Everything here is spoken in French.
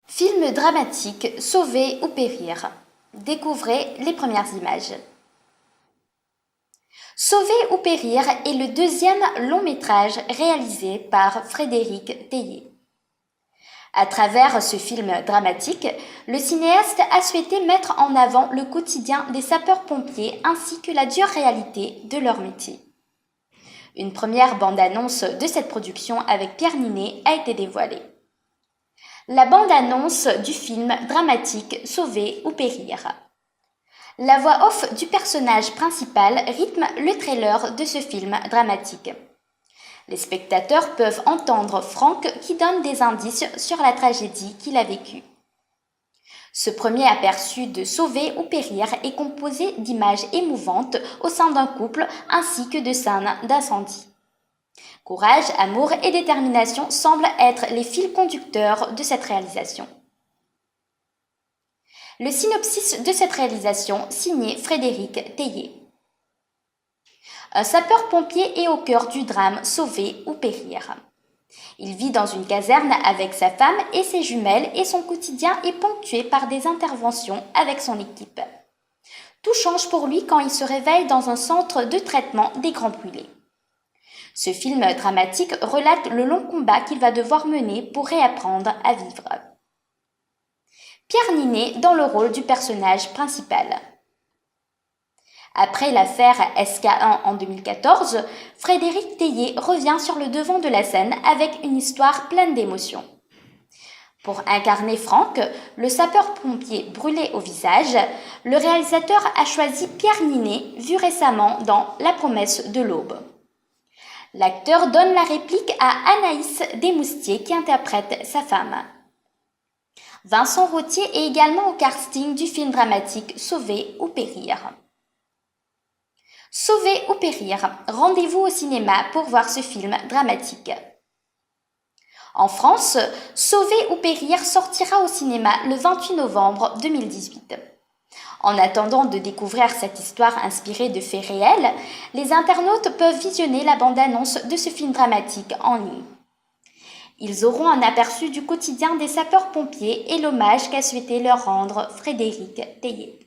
Film dramatique, sauver ou périr. Découvrez les premières images. Sauver ou périr est le deuxième long métrage réalisé par Frédéric Téllé. À travers ce film dramatique, le cinéaste a souhaité mettre en avant le quotidien des sapeurs-pompiers ainsi que la dure réalité de leur métier. Une première bande-annonce de cette production avec Pierre Ninet a été dévoilée. La bande-annonce du film dramatique Sauver ou périr. La voix off du personnage principal rythme le trailer de ce film dramatique. Les spectateurs peuvent entendre Franck qui donne des indices sur la tragédie qu'il a vécue. Ce premier aperçu de Sauver ou périr est composé d'images émouvantes au sein d'un couple ainsi que de scènes d'incendie. Courage, amour et détermination semblent être les fils conducteurs de cette réalisation. Le synopsis de cette réalisation, signé Frédéric Téllé. Un sapeur-pompier est au cœur du drame Sauver ou périr. Il vit dans une caserne avec sa femme et ses jumelles et son quotidien est ponctué par des interventions avec son équipe. Tout change pour lui quand il se réveille dans un centre de traitement des grands brûlés. Ce film dramatique relate le long combat qu'il va devoir mener pour réapprendre à vivre. Pierre Ninet dans le rôle du personnage principal. Après l'affaire SK1 en 2014, Frédéric Téllé revient sur le devant de la scène avec une histoire pleine d'émotions. Pour incarner Franck, le sapeur-pompier brûlé au visage, le réalisateur a choisi Pierre Ninet, vu récemment dans La promesse de l'aube. L'acteur donne la réplique à Anaïs Desmoustiers qui interprète sa femme. Vincent Rottier est également au casting du film dramatique Sauver ou périr. Sauver ou périr, rendez-vous au cinéma pour voir ce film dramatique. En France, Sauver ou périr sortira au cinéma le 28 novembre 2018. En attendant de découvrir cette histoire inspirée de faits réels, les internautes peuvent visionner la bande-annonce de ce film dramatique en ligne. Ils auront un aperçu du quotidien des sapeurs-pompiers et l'hommage qu'a souhaité leur rendre Frédéric Téllé.